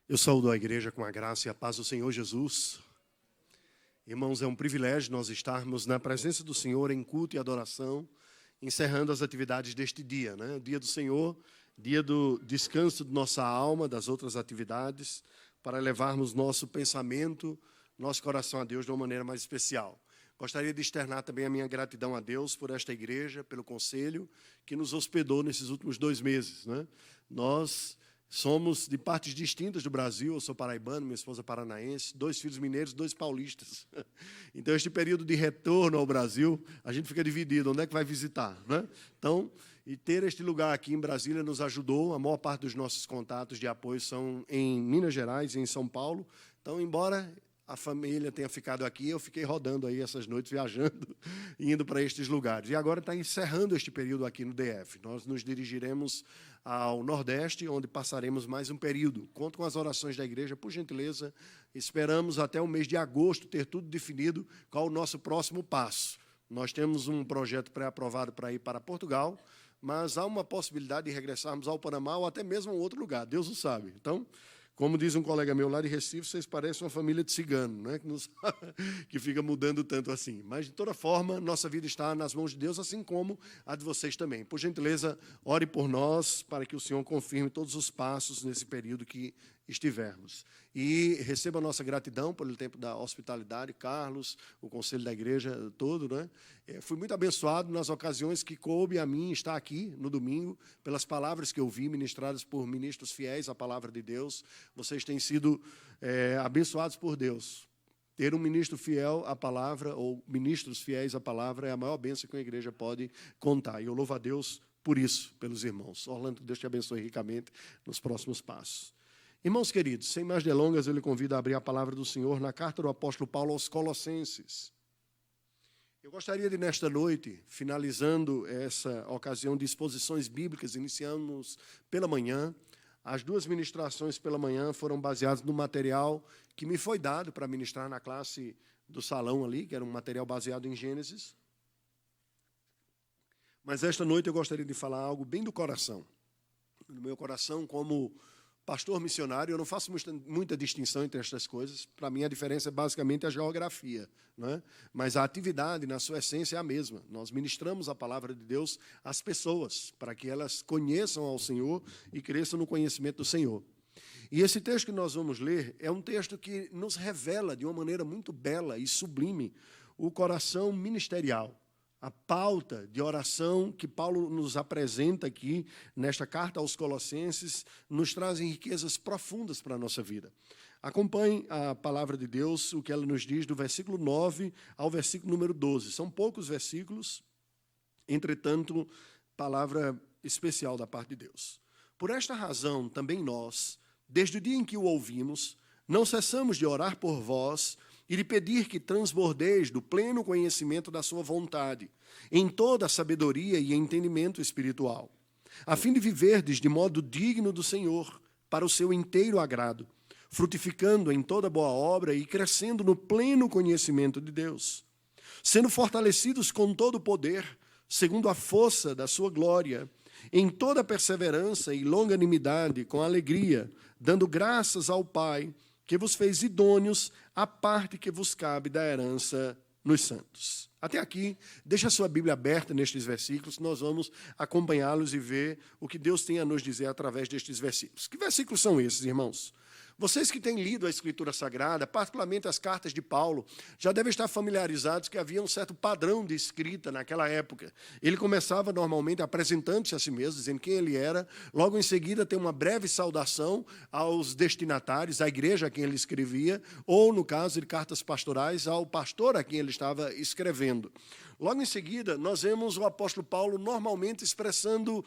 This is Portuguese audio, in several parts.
Eu saúdo a igreja com a graça e a paz do Senhor Jesus. Irmãos, é um privilégio nós estarmos na presença do Senhor em culto e adoração, encerrando as atividades deste dia, né? O dia do Senhor, dia do descanso de nossa alma, das outras atividades, para levarmos nosso pensamento, nosso coração a Deus de uma maneira mais especial. Gostaria de externar também a minha gratidão a Deus por esta igreja, pelo conselho que nos hospedou nesses últimos 2 meses, né? Nós somos de partes distintas do Brasil. Eu sou paraibano, minha esposa paranaense, 2 filhos mineiros, 2 paulistas. Então, este período de retorno ao Brasil, a gente fica dividido, onde é que vai visitar, né? Então, e ter este lugar aqui em Brasília nos ajudou. A maior parte dos nossos contatos de apoio são em Minas Gerais e em São Paulo. Então, embora a família tenha ficado aqui, eu fiquei rodando aí essas noites, viajando, indo para estes lugares. E agora está encerrando este período aqui no DF. Nós nos dirigiremos ao Nordeste, onde passaremos mais um período. Conto com as orações da igreja, por gentileza. Esperamos até o mês de agosto ter tudo definido, qual o nosso próximo passo. Nós temos um projeto pré-aprovado para ir para Portugal, mas há uma possibilidade de regressarmos ao Panamá ou até mesmo a outro lugar, Deus o sabe. Então, como diz um colega meu lá de Recife, vocês parecem uma família de cigano, né? Que fica mudando tanto assim. Mas, de toda forma, nossa vida está nas mãos de Deus, assim como a de vocês também. Por gentileza, ore por nós, para que o Senhor confirme todos os passos nesse período que estivermos. E receba a nossa gratidão pelo tempo da hospitalidade, Carlos, o conselho da igreja todo, né? Fui muito abençoado nas ocasiões que coube a mim estar aqui no domingo, pelas palavras que eu vi ministradas por ministros fiéis à palavra de Deus. Vocês têm sido abençoados por Deus. Ter um ministro fiel à palavra, ou ministros fiéis à palavra, é a maior bênção que a igreja pode contar. E eu louvo a Deus por isso, pelos irmãos. Orlando, Deus te abençoe ricamente nos próximos passos. Irmãos queridos, sem mais delongas, eu lhe convido a abrir a palavra do Senhor na carta do apóstolo Paulo aos Colossenses. Eu gostaria de, nesta noite, finalizando essa ocasião de exposições bíblicas, iniciamos pela manhã. As 2 ministrações pela manhã foram baseadas no material que me foi dado para ministrar na classe do salão ali, que era um material baseado em Gênesis. Mas esta noite eu gostaria de falar algo bem do coração. No meu coração, como pastor missionário, eu não faço muita distinção entre estas coisas. Para mim, a diferença é basicamente a geografia, né? Mas a atividade, na sua essência, é a mesma. Nós ministramos a palavra de Deus às pessoas, para que elas conheçam ao Senhor e cresçam no conhecimento do Senhor. E esse texto que nós vamos ler é um texto que nos revela, de uma maneira muito bela e sublime, o coração ministerial. A pauta de oração que Paulo nos apresenta aqui, nesta carta aos Colossenses, nos traz riquezas profundas para a nossa vida. Acompanhe a palavra de Deus, o que ela nos diz do versículo 9 ao versículo número 12. São poucos versículos, entretanto, palavra especial da parte de Deus. Por esta razão, também nós, desde o dia em que o ouvimos, não cessamos de orar por vós, e de pedir que transbordeis do pleno conhecimento da sua vontade, em toda a sabedoria e entendimento espiritual, a fim de viverdes de modo digno do Senhor, para o seu inteiro agrado, frutificando em toda boa obra e crescendo no pleno conhecimento de Deus, sendo fortalecidos com todo o poder, segundo a força da sua glória, em toda perseverança e longanimidade, com alegria, dando graças ao Pai, que vos fez idôneos à parte que vos cabe da herança nos santos. Até aqui, deixa a sua Bíblia aberta nestes versículos, nós vamos acompanhá-los e ver o que Deus tem a nos dizer através destes versículos. Que versículos são esses, irmãos? Vocês que têm lido a Escritura Sagrada, particularmente as cartas de Paulo, já devem estar familiarizados que havia um certo padrão de escrita naquela época. Ele começava normalmente apresentando-se a si mesmo, dizendo quem ele era. Logo em seguida tem uma breve saudação aos destinatários, à igreja a quem ele escrevia, ou, no caso de cartas pastorais, ao pastor a quem ele estava escrevendo. Logo em seguida, nós vemos o apóstolo Paulo normalmente expressando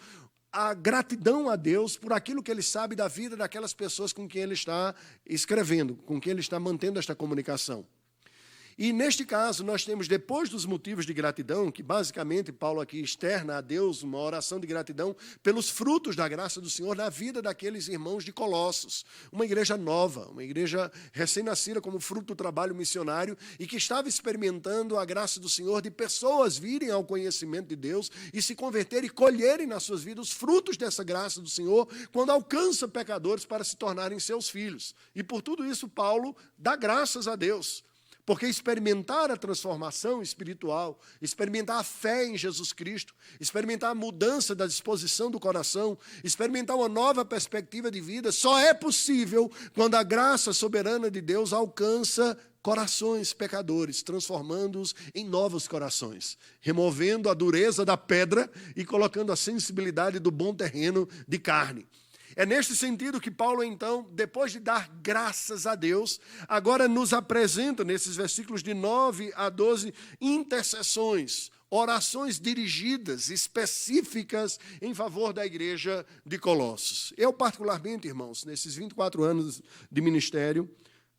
a gratidão a Deus por aquilo que ele sabe da vida daquelas pessoas com quem ele está escrevendo, com quem ele está mantendo esta comunicação. E neste caso, nós temos, depois dos motivos de gratidão, que basicamente Paulo aqui externa a Deus uma oração de gratidão pelos frutos da graça do Senhor na vida daqueles irmãos de Colossos. Uma igreja nova, uma igreja recém-nascida como fruto do trabalho missionário e que estava experimentando a graça do Senhor de pessoas virem ao conhecimento de Deus e se converterem e colherem nas suas vidas os frutos dessa graça do Senhor quando alcança pecadores para se tornarem seus filhos. E por tudo isso, Paulo dá graças a Deus. Porque experimentar a transformação espiritual, experimentar a fé em Jesus Cristo, experimentar a mudança da disposição do coração, experimentar uma nova perspectiva de vida, só é possível quando a graça soberana de Deus alcança corações pecadores, transformando-os em novos corações, removendo a dureza da pedra e colocando a sensibilidade do bom terreno de carne. É neste sentido que Paulo, então, depois de dar graças a Deus, agora nos apresenta, nesses versículos de 9 a 12, intercessões, orações dirigidas, específicas, em favor da igreja de Colossos. Eu, particularmente, irmãos, nesses 24 anos de ministério,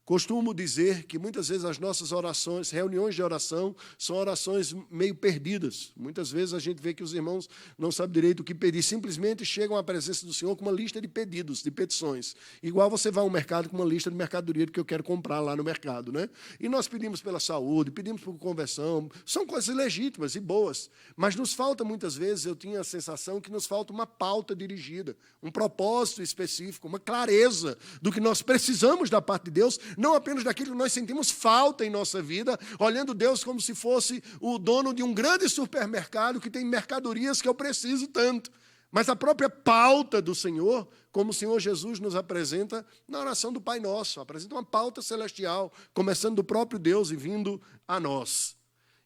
costumo dizer que muitas vezes as nossas orações, reuniões de oração, são orações meio perdidas. Muitas vezes a gente vê que os irmãos não sabem direito o que pedir, simplesmente chegam à presença do Senhor com uma lista de pedidos, de petições. Igual você vai ao mercado com uma lista de mercadoria que eu quero comprar lá no mercado, né? E nós pedimos pela saúde, pedimos por conversão, são coisas legítimas e boas, mas nos falta muitas vezes, eu tinha a sensação que nos falta uma pauta dirigida, um propósito específico, uma clareza do que nós precisamos da parte de Deus, não apenas daquilo que nós sentimos falta em nossa vida, olhando Deus como se fosse o dono de um grande supermercado que tem mercadorias que eu preciso tanto, mas a própria pauta do Senhor, como o Senhor Jesus nos apresenta na oração do Pai Nosso, apresenta uma pauta celestial, começando do próprio Deus e vindo a nós.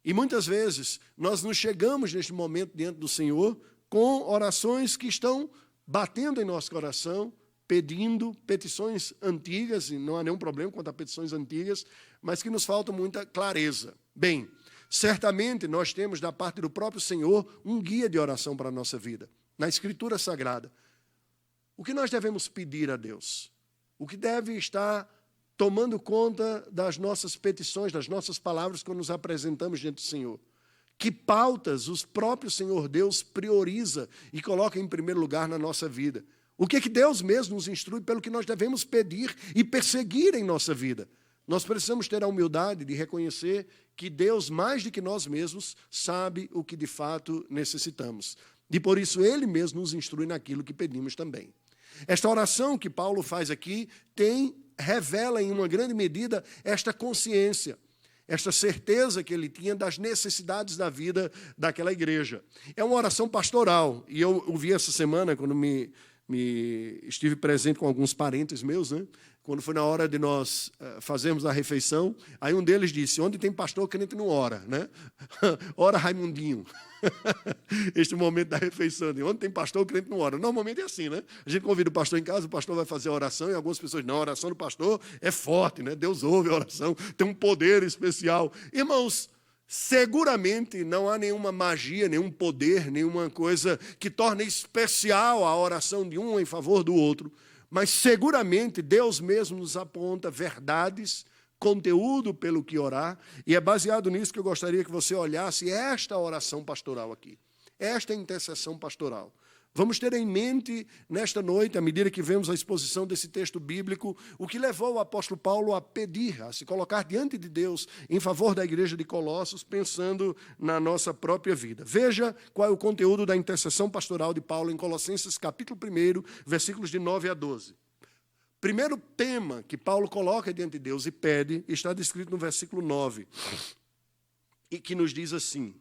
E muitas vezes nós nos chegamos neste momento diante do Senhor com orações que estão batendo em nosso coração, pedindo petições antigas, e não há nenhum problema quanto a petições antigas, mas que nos falta muita clareza. Bem, certamente nós temos da parte do próprio Senhor um guia de oração para a nossa vida, na Escritura Sagrada. O que nós devemos pedir a Deus? O que deve estar tomando conta das nossas petições, das nossas palavras quando nos apresentamos diante do Senhor? Que pautas o próprio Senhor Deus prioriza e coloca em primeiro lugar na nossa vida? O que Deus mesmo nos instrui pelo que nós devemos pedir e perseguir em nossa vida? Nós precisamos ter a humildade de reconhecer que Deus, mais do que nós mesmos, sabe o que de fato necessitamos. E por isso Ele mesmo nos instrui naquilo que pedimos também. Esta oração que Paulo faz aqui revela em uma grande medida esta consciência, esta certeza que ele tinha das necessidades da vida daquela igreja. É uma oração pastoral, e eu ouvi essa semana, quando estive presente com alguns parentes meus, né? Quando foi na hora de nós fazermos a refeição, aí um deles disse, onde tem pastor, crente não ora, né? Ora Raimundinho. Este momento da refeição, de onde tem pastor, o crente não ora. Normalmente é assim, né? A gente convida o pastor em casa, o pastor vai fazer a oração, e algumas pessoas, não, a oração do pastor é forte, né? Deus ouve a oração, tem um poder especial. Irmãos, seguramente não há nenhuma magia, nenhum poder, nenhuma coisa que torne especial a oração de um em favor do outro, mas seguramente Deus mesmo nos aponta verdades, conteúdo pelo que orar, e é baseado nisso que eu gostaria que você olhasse esta oração pastoral aqui, esta intercessão pastoral. Vamos ter em mente, nesta noite, à medida que vemos a exposição desse texto bíblico, o que levou o apóstolo Paulo a pedir, a se colocar diante de Deus em favor da igreja de Colossos, pensando na nossa própria vida. Veja qual é o conteúdo da intercessão pastoral de Paulo em Colossenses, capítulo 1, versículos de 9 a 12. Primeiro tema que Paulo coloca diante de Deus e pede, está descrito no versículo 9, e que nos diz assim: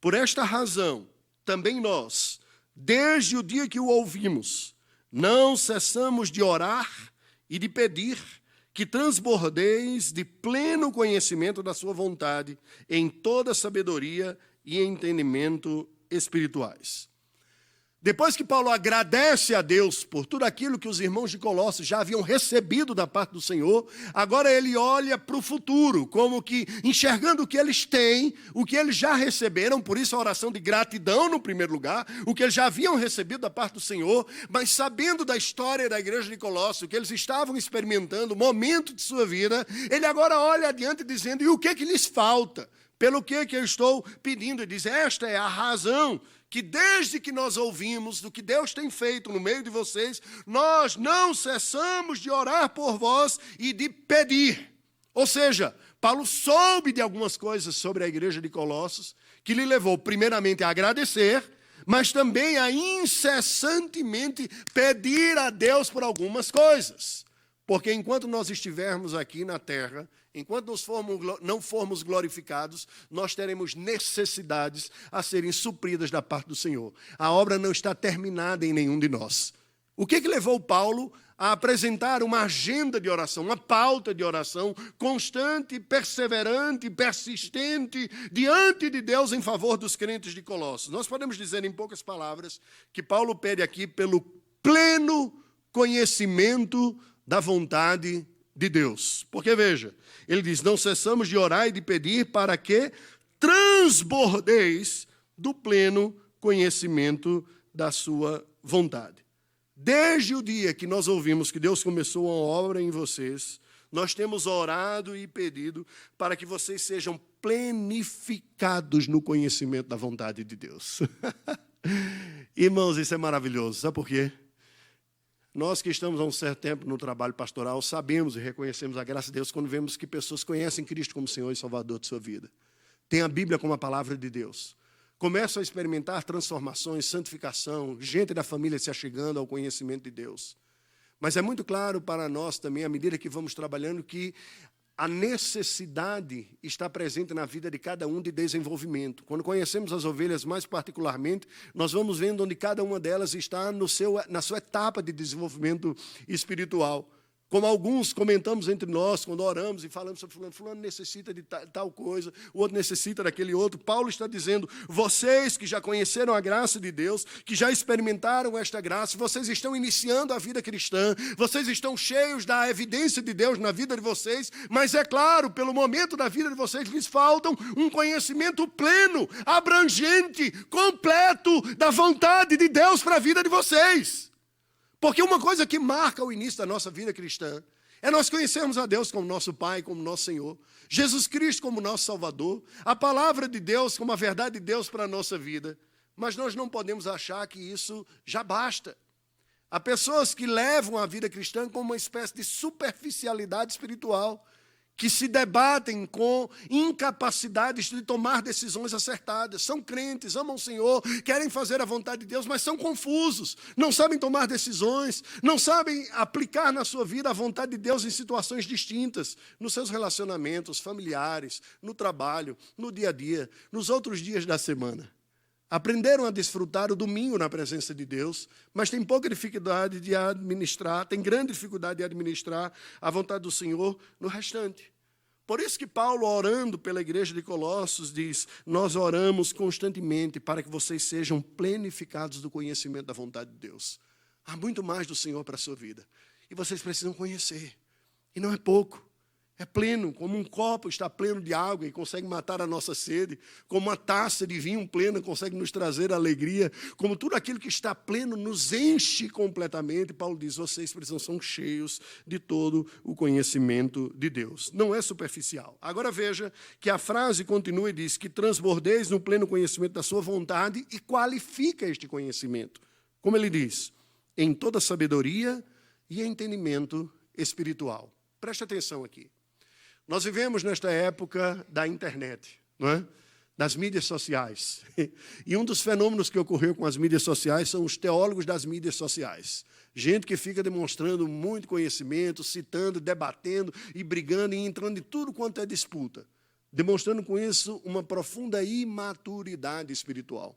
por esta razão, também nós, desde o dia que o ouvimos, não cessamos de orar e de pedir que transbordeis de pleno conhecimento da sua vontade, em toda sabedoria e entendimento espirituais. Depois que Paulo agradece a Deus por tudo aquilo que os irmãos de Colossos já haviam recebido da parte do Senhor, agora ele olha para o futuro, como que enxergando o que eles têm, o que eles já receberam, por isso a oração de gratidão no primeiro lugar, o que eles já haviam recebido da parte do Senhor, mas sabendo da história da igreja de Colossos, o que eles estavam experimentando, o momento de sua vida, ele agora olha adiante dizendo, e o que lhes falta? Pelo que eu estou pedindo? Ele diz, esta é a razão que desde que nós ouvimos do que Deus tem feito no meio de vocês, nós não cessamos de orar por vós e de pedir. Ou seja, Paulo soube de algumas coisas sobre a igreja de Colossos, que lhe levou primeiramente a agradecer, mas também a incessantemente pedir a Deus por algumas coisas. Porque enquanto nós estivermos aqui na terra, enquanto não formos glorificados, nós teremos necessidades a serem supridas da parte do Senhor. A obra não está terminada em nenhum de nós. O que levou Paulo a apresentar uma agenda de oração, uma pauta de oração constante, perseverante, persistente, diante de Deus em favor dos crentes de Colossos? Nós podemos dizer, em poucas palavras, que Paulo pede aqui pelo pleno conhecimento da vontade de Deus. Porque, veja, ele diz, não cessamos de orar e de pedir para que transbordeis do pleno conhecimento da sua vontade. Desde o dia que nós ouvimos que Deus começou a obra em vocês, nós temos orado e pedido para que vocês sejam plenificados no conhecimento da vontade de Deus. Irmãos, isso é maravilhoso. Sabe por quê? Nós que estamos há um certo tempo no trabalho pastoral, sabemos e reconhecemos a graça de Deus quando vemos que pessoas conhecem Cristo como Senhor e Salvador de sua vida. Tem a Bíblia como a palavra de Deus. Começam a experimentar transformações, santificação, gente da família se achegando ao conhecimento de Deus. Mas é muito claro para nós também, à medida que vamos trabalhando, que a necessidade está presente na vida de cada um de desenvolvimento. Quando conhecemos as ovelhas mais particularmente, nós vamos vendo onde cada uma delas está na sua etapa de desenvolvimento espiritual. Como alguns comentamos entre nós, quando oramos e falamos sobre fulano, fulano necessita de tal coisa, o outro necessita daquele outro. Paulo está dizendo, vocês que já conheceram a graça de Deus, que já experimentaram esta graça, vocês estão iniciando a vida cristã, vocês estão cheios da evidência de Deus na vida de vocês, mas é claro, pelo momento da vida de vocês, lhes faltam um conhecimento pleno, abrangente, completo da vontade de Deus para a vida de vocês. Porque uma coisa que marca o início da nossa vida cristã é nós conhecermos a Deus como nosso Pai, como nosso Senhor, Jesus Cristo como nosso Salvador, a palavra de Deus como a verdade de Deus para a nossa vida. Mas nós não podemos achar que isso já basta. Há pessoas que levam a vida cristã como uma espécie de superficialidade espiritual, que se debatem com incapacidades de tomar decisões acertadas. São crentes, amam o Senhor, querem fazer a vontade de Deus, mas são confusos, não sabem tomar decisões, não sabem aplicar na sua vida a vontade de Deus em situações distintas, nos seus relacionamentos familiares, no trabalho, no dia a dia, nos outros dias da semana. Aprenderam a desfrutar o domingo na presença de Deus, mas têm pouca dificuldade de administrar, têm grande dificuldade de administrar a vontade do Senhor no restante. Por isso que Paulo, orando pela igreja de Colossos, diz, nós oramos constantemente para que vocês sejam plenificados do conhecimento da vontade de Deus. Há muito mais do Senhor para a sua vida. E vocês precisam conhecer. E não é pouco. É pleno, como um copo está pleno de água e consegue matar a nossa sede, como uma taça de vinho plena consegue nos trazer alegria, como tudo aquilo que está pleno nos enche completamente. Paulo diz, vocês precisam ser cheios de todo o conhecimento de Deus. Não é superficial. Agora veja que a frase continua e diz que transbordeis no pleno conhecimento da sua vontade e qualifica este conhecimento. Como ele diz, em toda sabedoria e entendimento espiritual. Preste atenção aqui. Nós vivemos nesta época da internet, não é? Das mídias sociais. E um dos fenômenos que ocorreu com as mídias sociais são os teólogos das mídias sociais. Gente que fica demonstrando muito conhecimento, citando, debatendo e brigando e entrando em tudo quanto é disputa. Demonstrando com isso uma profunda imaturidade espiritual.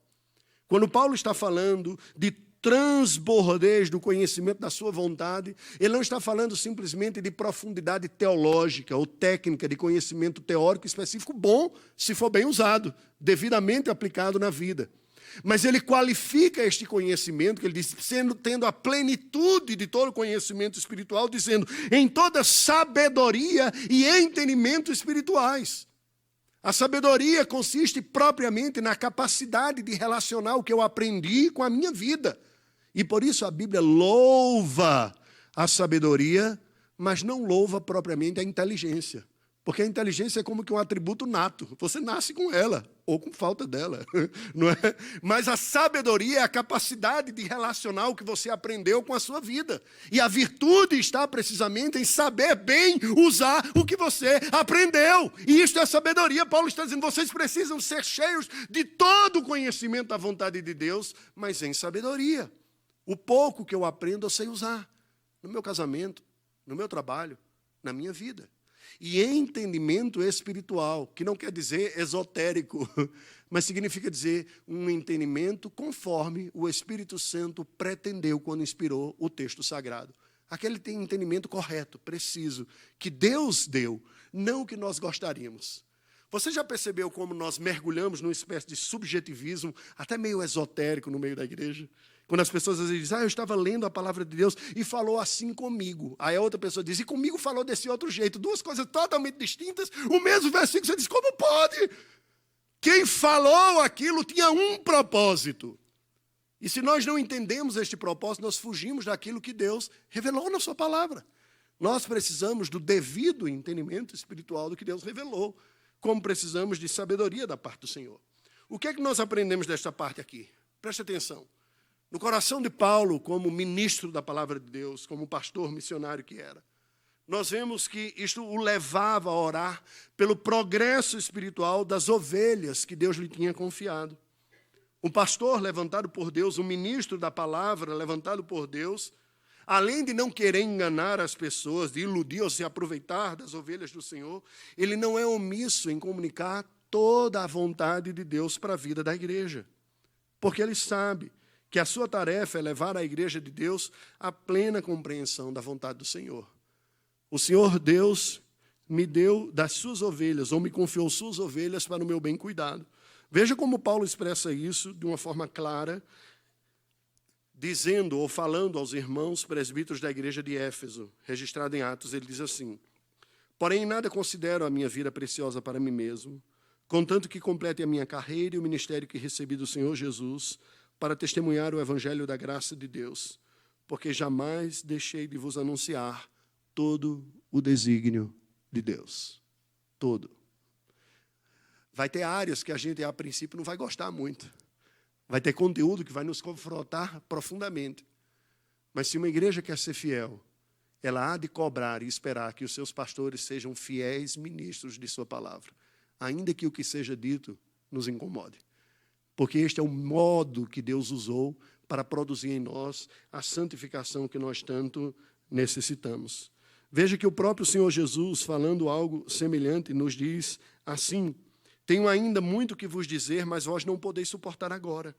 Quando Paulo está falando de transbordeis do conhecimento da sua vontade, ele não está falando simplesmente de profundidade teológica ou técnica, de conhecimento teórico específico bom, se for bem usado, devidamente aplicado na vida. Mas ele qualifica este conhecimento, que ele diz, tendo a plenitude de todo conhecimento espiritual, dizendo, em toda sabedoria e entendimento espirituais. A sabedoria consiste propriamente na capacidade de relacionar o que eu aprendi com a minha vida. E por isso a Bíblia louva a sabedoria, mas não louva propriamente a inteligência. Porque a inteligência é como que um atributo nato. Você nasce com ela, ou com falta dela, não é? Mas a sabedoria é a capacidade de relacionar o que você aprendeu com a sua vida. E a virtude está precisamente em saber bem usar o que você aprendeu. E isto é sabedoria. Paulo está dizendo, vocês precisam ser cheios de todo o conhecimento da vontade de Deus, mas em sabedoria. O pouco que eu aprendo, eu sei usar. No meu casamento, no meu trabalho, na minha vida. E entendimento espiritual, que não quer dizer esotérico, mas significa dizer um entendimento conforme o Espírito Santo pretendeu quando inspirou o texto sagrado. Aquele tem entendimento correto, preciso, que Deus deu, não o que nós gostaríamos. Você já percebeu como nós mergulhamos numa espécie de subjetivismo, até meio esotérico no meio da igreja? Quando as pessoas às vezes dizem, eu estava lendo a palavra de Deus e falou assim comigo. Aí a outra pessoa diz, e comigo falou desse outro jeito. Duas coisas totalmente distintas, o mesmo versículo. Você diz, como pode? Quem falou aquilo tinha um propósito. E se nós não entendemos este propósito, nós fugimos daquilo que Deus revelou na sua palavra. Nós precisamos do devido entendimento espiritual do que Deus revelou, como precisamos de sabedoria da parte do Senhor. O que é que nós aprendemos desta parte aqui? Preste atenção. No coração de Paulo, como ministro da palavra de Deus, como pastor missionário que era, nós vemos que isto o levava a orar pelo progresso espiritual das ovelhas que Deus lhe tinha confiado. Um pastor levantado por Deus, um ministro da palavra levantado por Deus, além de não querer enganar as pessoas, de iludir ou se aproveitar das ovelhas do Senhor, ele não é omisso em comunicar toda a vontade de Deus para a vida da igreja. Porque ele sabe que a sua tarefa é levar a igreja de Deus à plena compreensão da vontade do Senhor. O Senhor Deus me deu das suas ovelhas, ou me confiou suas ovelhas para o meu bem cuidado. Veja como Paulo expressa isso de uma forma clara, dizendo ou falando aos irmãos presbíteros da igreja de Éfeso, registrado em Atos, ele diz assim, porém nada considero a minha vida preciosa para mim mesmo, contanto que complete a minha carreira e o ministério que recebi do Senhor Jesus, para testemunhar o evangelho da graça de Deus, porque jamais deixei de vos anunciar todo o desígnio de Deus. Todo. Vai ter áreas que a gente, a princípio, não vai gostar muito. Vai ter conteúdo que vai nos confrontar profundamente. Mas se uma igreja quer ser fiel, ela há de cobrar e esperar que os seus pastores sejam fiéis ministros de sua palavra, ainda que o que seja dito nos incomode. Porque este é o modo que Deus usou para produzir em nós a santificação que nós tanto necessitamos. Veja que o próprio Senhor Jesus, falando algo semelhante, nos diz assim, tenho ainda muito que vos dizer, mas vós não podeis suportar agora.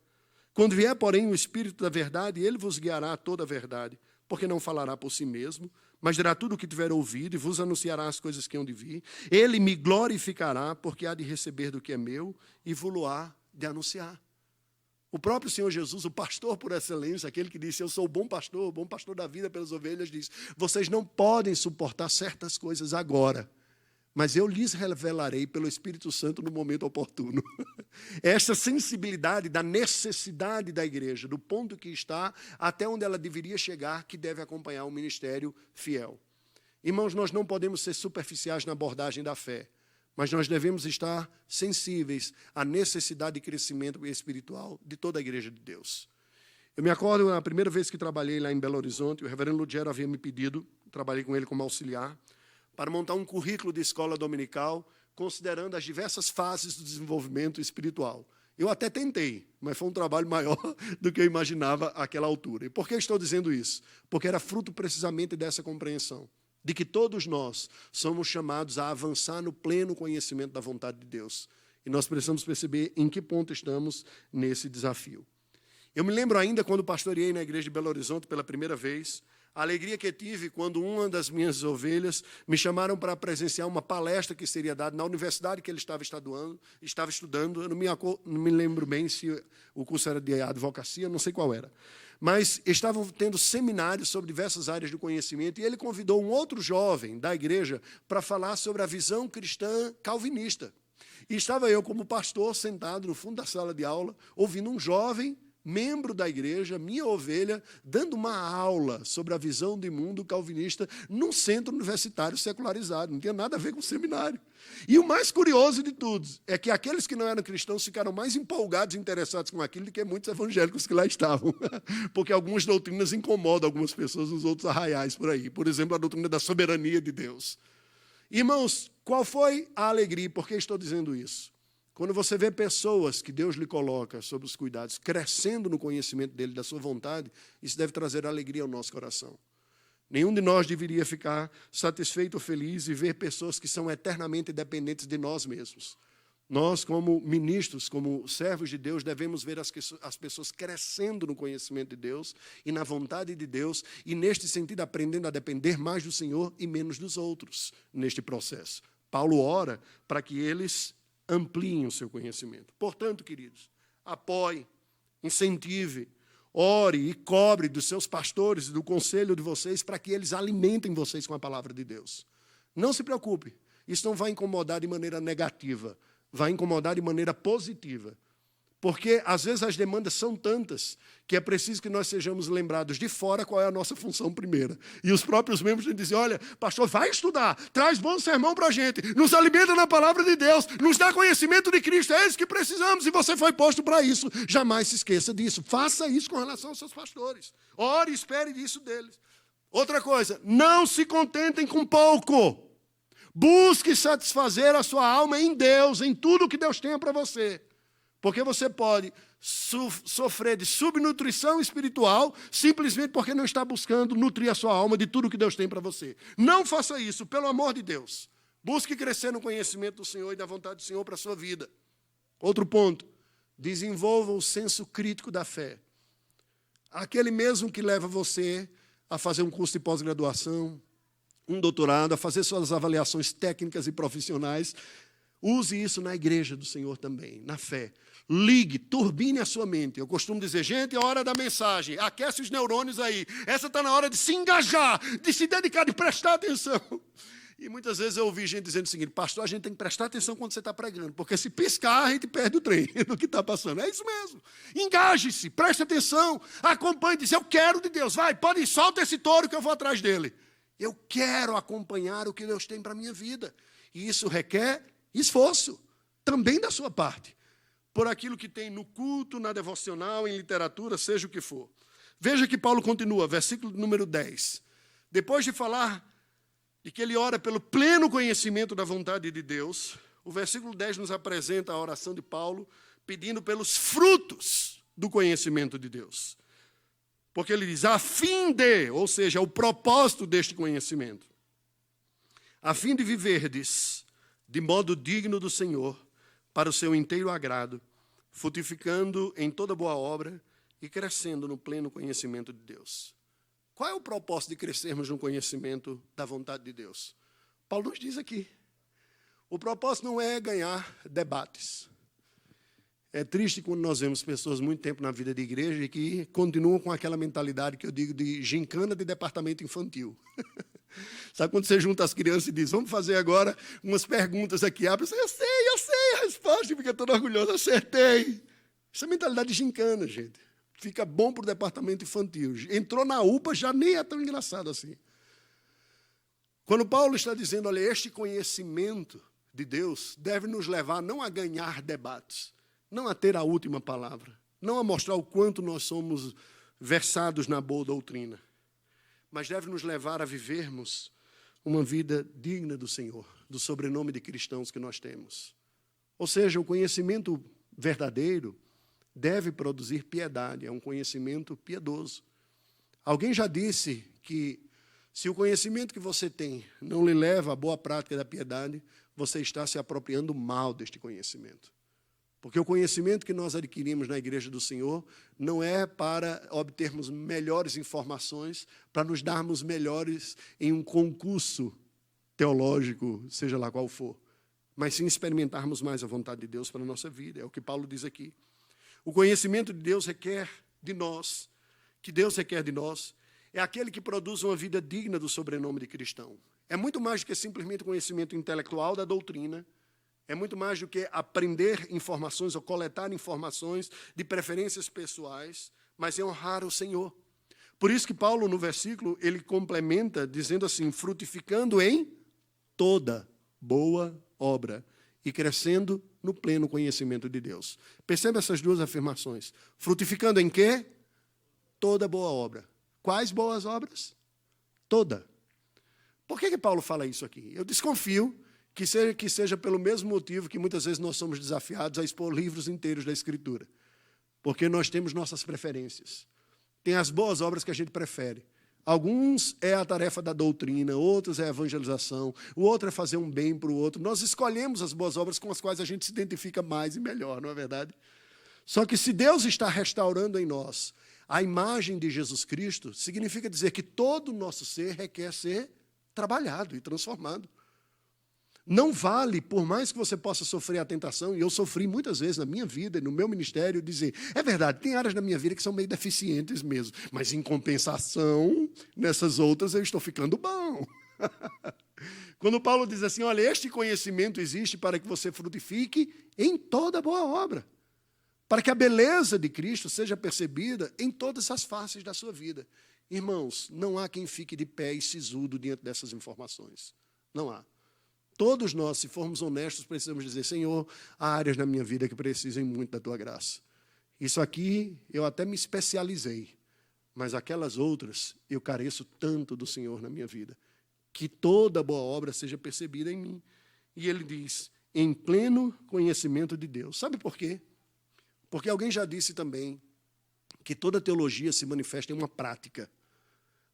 Quando vier, porém, o Espírito da verdade, ele vos guiará a toda a verdade, porque não falará por si mesmo, mas dirá tudo o que tiver ouvido e vos anunciará as coisas que hão de vir. Ele me glorificará, porque há de receber do que é meu e vou-lo-á de anunciar. O próprio Senhor Jesus, o pastor por excelência, aquele que disse, eu sou o bom pastor da vida pelas ovelhas, diz, vocês não podem suportar certas coisas agora, mas eu lhes revelarei pelo Espírito Santo no momento oportuno. Essa sensibilidade da necessidade da igreja, do ponto que está, até onde ela deveria chegar, que deve acompanhar o ministério fiel. Irmãos, nós não podemos ser superficiais na abordagem da fé, mas nós devemos estar sensíveis à necessidade de crescimento espiritual de toda a igreja de Deus. Eu me acordo, na primeira vez que trabalhei lá em Belo Horizonte, o reverendo Lugero havia me pedido, trabalhei com ele como auxiliar, para montar um currículo de escola dominical, considerando as diversas fases do desenvolvimento espiritual. Eu até tentei, mas foi um trabalho maior do que eu imaginava àquela altura. E por que estou dizendo isso? Porque era fruto precisamente dessa compreensão, de que todos nós somos chamados a avançar no pleno conhecimento da vontade de Deus. E nós precisamos perceber em que ponto estamos nesse desafio. Eu me lembro ainda quando pastoreei na igreja de Belo Horizonte pela primeira vez, A alegria que tive quando uma das minhas ovelhas me chamaram para presenciar uma palestra que seria dada na universidade que ele estava estudando. Eu não me lembro bem se o curso era de advocacia, não sei qual era. Mas estavam tendo seminários sobre diversas áreas do conhecimento e ele convidou um outro jovem da igreja para falar sobre a visão cristã calvinista. E estava eu, como pastor, sentado no fundo da sala de aula, ouvindo um jovem membro da igreja, minha ovelha, dando uma aula sobre a visão de mundo calvinista num centro universitário secularizado. Não tinha nada a ver com seminário. E o mais curioso de tudo é que aqueles que não eram cristãos ficaram mais empolgados e interessados com aquilo do que muitos evangélicos que lá estavam. Porque algumas doutrinas incomodam algumas pessoas nos outros arraiais por aí. Por exemplo, a doutrina da soberania de Deus. Irmãos, qual foi a alegria? Por que estou dizendo isso? Quando você vê pessoas que Deus lhe coloca sob os cuidados, crescendo no conhecimento dele, da sua vontade, isso deve trazer alegria ao nosso coração. Nenhum de nós deveria ficar satisfeito ou feliz e ver pessoas que são eternamente dependentes de nós mesmos. Nós, como ministros, como servos de Deus, devemos ver as pessoas crescendo no conhecimento de Deus e na vontade de Deus, e neste sentido aprendendo a depender mais do Senhor e menos dos outros neste processo. Paulo ora para que eles ampliem o seu conhecimento. Portanto, queridos, apoie, incentive, ore e cobre dos seus pastores e do conselho de vocês para que eles alimentem vocês com a palavra de Deus. Não se preocupe, isso não vai incomodar de maneira negativa, vai incomodar de maneira positiva. Porque, às vezes, as demandas são tantas que é preciso que nós sejamos lembrados de fora qual é a nossa função primeira. E os próprios membros dizem, olha, pastor, vai estudar, traz bom sermão para a gente, nos alimenta na palavra de Deus, nos dá conhecimento de Cristo, é isso que precisamos, e você foi posto para isso. Jamais se esqueça disso. Faça isso com relação aos seus pastores. Ore e espere disso deles. Outra coisa, não se contentem com pouco. Busque satisfazer a sua alma em Deus, em tudo que Deus tenha para você. Porque você pode sofrer de subnutrição espiritual simplesmente porque não está buscando nutrir a sua alma de tudo que Deus tem para você. Não faça isso, pelo amor de Deus. Busque crescer no conhecimento do Senhor e da vontade do Senhor para a sua vida. Outro ponto, desenvolva o senso crítico da fé. Aquele mesmo que leva você a fazer um curso de pós-graduação, um doutorado, a fazer suas avaliações técnicas e profissionais. Use isso na igreja do Senhor também, na fé. Ligue, turbine a sua mente. Eu costumo dizer, gente, é hora da mensagem. Aquece os neurônios aí. Essa está na hora de se engajar, de se dedicar, de prestar atenção. E muitas vezes eu ouvi gente dizendo o seguinte, pastor, a gente tem que prestar atenção quando você está pregando, porque se piscar, a gente perde o trem do que está passando. É isso mesmo. Engaje-se, preste atenção, acompanhe, diz, eu quero de Deus. Vai, pode ir, solta esse touro que eu vou atrás dele. Eu quero acompanhar o que Deus tem para a minha vida. E isso requer esforço, também da sua parte, por aquilo que tem no culto, na devocional, em literatura, seja o que for. Veja que Paulo continua, versículo número 10. Depois de falar de que ele ora pelo pleno conhecimento da vontade de Deus, o versículo 10 nos apresenta a oração de Paulo, pedindo pelos frutos do conhecimento de Deus. Porque ele diz, a fim de, ou seja, o propósito deste conhecimento, a fim de viverdes de modo digno do Senhor, para o seu inteiro agrado, frutificando em toda boa obra e crescendo no pleno conhecimento de Deus. Qual é o propósito de crescermos no conhecimento da vontade de Deus? Paulo nos diz aqui. O propósito não é ganhar debates. É triste quando nós vemos pessoas muito tempo na vida de igreja e que continuam com aquela mentalidade que eu digo de gincana de departamento infantil. Sabe quando você junta as crianças e diz, vamos fazer agora umas perguntas aqui. A pessoa, eu sei a resposta, e fica toda orgulhosa, acertei. Isso é mentalidade de gincana, gente. Fica bom para o departamento infantil. Entrou na UPA, já nem é tão engraçado assim. Quando Paulo está dizendo, olha, este conhecimento de Deus deve nos levar não a ganhar debates, não a ter a última palavra, não a mostrar o quanto nós somos versados na boa doutrina, mas deve nos levar a vivermos uma vida digna do Senhor, do sobrenome de cristãos que nós temos. Ou seja, o conhecimento verdadeiro deve produzir piedade, é um conhecimento piedoso. Alguém já disse que se o conhecimento que você tem não lhe leva à boa prática da piedade, você está se apropriando mal deste conhecimento. Porque o conhecimento que nós adquirimos na igreja do Senhor não é para obtermos melhores informações, para nos darmos melhores em um concurso teológico, seja lá qual for, mas sim experimentarmos mais a vontade de Deus para a nossa vida. É o que Paulo diz aqui. O conhecimento de Deus requer de nós, que Deus requer de nós, é aquele que produz uma vida digna do sobrenome de cristão. É muito mais do que simplesmente conhecimento intelectual da doutrina, é muito mais do que aprender informações ou coletar informações de preferências pessoais, mas é honrar o Senhor. Por isso que Paulo, no versículo, ele complementa dizendo assim, frutificando em toda boa obra e crescendo no pleno conhecimento de Deus. Perceba essas duas afirmações. Frutificando em quê? Toda boa obra. Quais boas obras? Toda. Por que Paulo fala isso aqui? Eu desconfio que seja pelo mesmo motivo que muitas vezes nós somos desafiados a expor livros inteiros da Escritura. Porque nós temos nossas preferências. Tem as boas obras que a gente prefere. Alguns é a tarefa da doutrina, outros é a evangelização, o outro é fazer um bem para o outro. Nós escolhemos as boas obras com as quais a gente se identifica mais e melhor, não é verdade? Só que se Deus está restaurando em nós a imagem de Jesus Cristo, significa dizer que todo o nosso ser requer ser trabalhado e transformado. Não vale, por mais que você possa sofrer a tentação, e eu sofri muitas vezes na minha vida e no meu ministério, dizer, é verdade, tem áreas da minha vida que são meio deficientes mesmo, mas em compensação, nessas outras eu estou ficando bom. Quando Paulo diz assim, olha, este conhecimento existe para que você frutifique em toda boa obra, para que a beleza de Cristo seja percebida em todas as faces da sua vida. Irmãos, não há quem fique de pé e sisudo diante dessas informações. Não há. Todos nós, se formos honestos, precisamos dizer, Senhor, há áreas na minha vida que precisam muito da Tua graça. Isso aqui eu até me especializei, mas aquelas outras eu careço tanto do Senhor na minha vida, que toda boa obra seja percebida em mim. E ele diz, em pleno conhecimento de Deus. Sabe por quê? Porque alguém já disse também que toda teologia se manifesta em uma prática,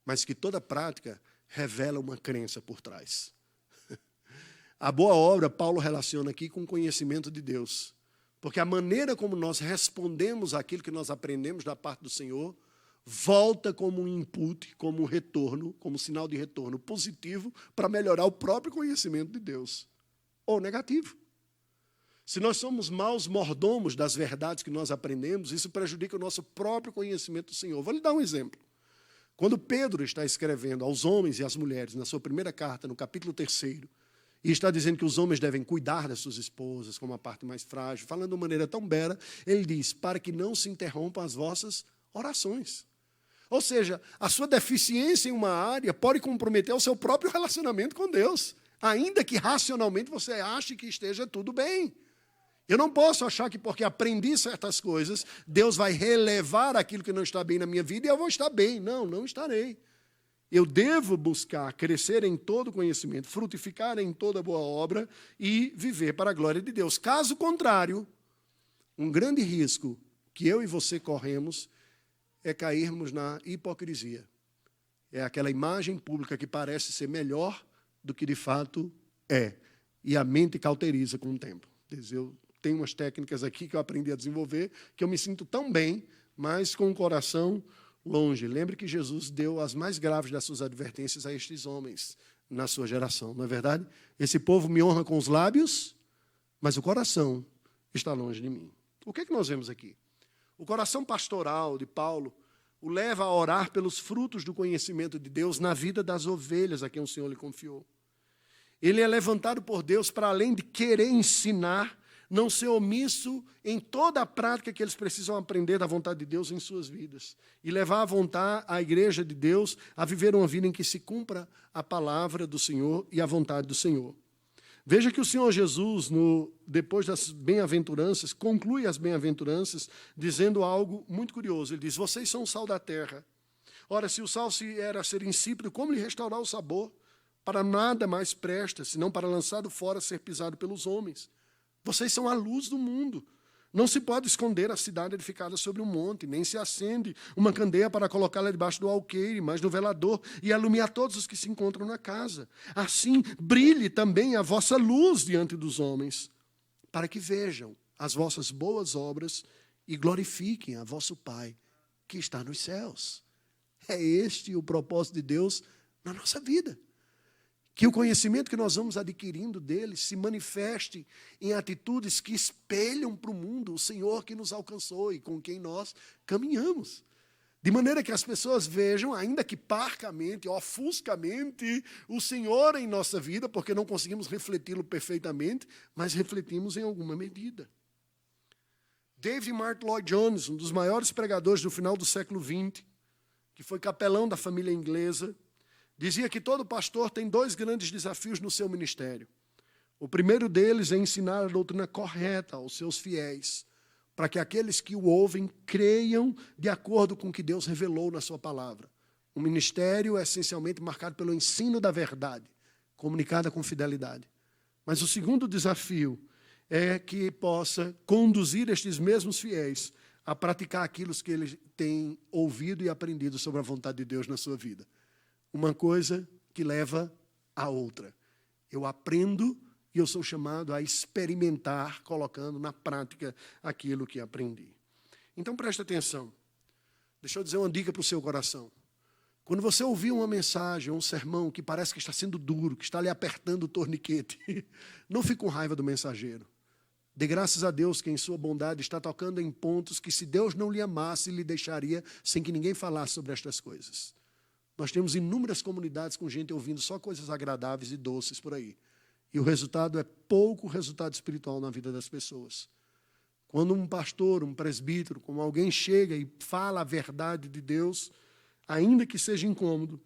mas que toda prática revela uma crença por trás. A boa obra, Paulo relaciona aqui com o conhecimento de Deus. Porque a maneira como nós respondemos àquilo que nós aprendemos da parte do Senhor, volta como um input, como um retorno, como um sinal de retorno positivo para melhorar o próprio conhecimento de Deus. Ou negativo. Se nós somos maus mordomos das verdades que nós aprendemos, isso prejudica o nosso próprio conhecimento do Senhor. Vou lhe dar um exemplo. Quando Pedro está escrevendo aos homens e às mulheres, na sua primeira carta, no capítulo 3º, e está dizendo que os homens devem cuidar das suas esposas como a parte mais frágil, falando de maneira tão bela, ele diz, para que não se interrompam as vossas orações. Ou seja, a sua deficiência em uma área pode comprometer o seu próprio relacionamento com Deus, ainda que racionalmente você ache que esteja tudo bem. Eu não posso achar que porque aprendi certas coisas, Deus vai relevar aquilo que não está bem na minha vida e eu vou estar bem. Não, não estarei. Eu devo buscar crescer em todo conhecimento, frutificar em toda boa obra e viver para a glória de Deus. Caso contrário, um grande risco que eu e você corremos é cairmos na hipocrisia. É aquela imagem pública que parece ser melhor do que de fato é. E a mente cauteriza com o tempo. Eu tenho umas técnicas aqui que eu aprendi a desenvolver, que eu me sinto tão bem, mas com o coração longe. Lembre que Jesus deu as mais graves das suas advertências a estes homens na sua geração, não é verdade? Esse povo me honra com os lábios, mas o coração está longe de mim. O que é que nós vemos aqui? O coração pastoral de Paulo o leva a orar pelos frutos do conhecimento de Deus na vida das ovelhas a quem o Senhor lhe confiou. Ele é levantado por Deus para, além de querer ensinar, não ser omisso em toda a prática que eles precisam aprender da vontade de Deus em suas vidas. E levar a igreja de Deus a viver uma vida em que se cumpra a palavra do Senhor e a vontade do Senhor. Veja que o Senhor Jesus, depois das bem-aventuranças, conclui as bem-aventuranças dizendo algo muito curioso. Ele diz, vocês são o sal da terra. Ora, se o sal era ser insípido, como lhe restaurar o sabor? Para nada mais presta, senão para lançado fora ser pisado pelos homens. Vocês são a luz do mundo. Não se pode esconder a cidade edificada sobre um monte, nem se acende uma candeia para colocá-la debaixo do alqueire, mas no velador, e alumiar todos os que se encontram na casa. Assim, brilhe também a vossa luz diante dos homens, para que vejam as vossas boas obras e glorifiquem a vosso Pai que está nos céus. É este o propósito de Deus na nossa vida. Que o conhecimento que nós vamos adquirindo dele se manifeste em atitudes que espelham para o mundo o Senhor que nos alcançou e com quem nós caminhamos. De maneira que as pessoas vejam, ainda que parcamente, ofuscamente, o Senhor em nossa vida, porque não conseguimos refleti-lo perfeitamente, mas refletimos em alguma medida. David Martyn Lloyd-Jones, um dos maiores pregadores do final do século XX, que foi capelão da família inglesa, dizia que todo pastor tem 2 grandes desafios no seu ministério. O primeiro deles é ensinar a doutrina correta aos seus fiéis, para que aqueles que o ouvem creiam de acordo com o que Deus revelou na sua palavra. O ministério é essencialmente marcado pelo ensino da verdade, comunicada com fidelidade. Mas o segundo desafio é que possa conduzir estes mesmos fiéis a praticar aquilo que eles têm ouvido e aprendido sobre a vontade de Deus na sua vida. Uma coisa que leva à outra. Eu aprendo e eu sou chamado a experimentar, colocando na prática aquilo que aprendi. Então, preste atenção. Deixa eu dizer uma dica para o seu coração. Quando você ouvir uma mensagem, um sermão que parece que está sendo duro, que está lhe apertando o torniquete, não fique com raiva do mensageiro. Dê graças a Deus que em sua bondade está tocando em pontos que, se Deus não lhe amasse, lhe deixaria sem que ninguém falasse sobre estas coisas. Nós temos inúmeras comunidades com gente ouvindo só coisas agradáveis e doces por aí. E o resultado é pouco resultado espiritual na vida das pessoas. Quando um pastor, um presbítero, como alguém chega e fala a verdade de Deus, ainda que seja incômodo,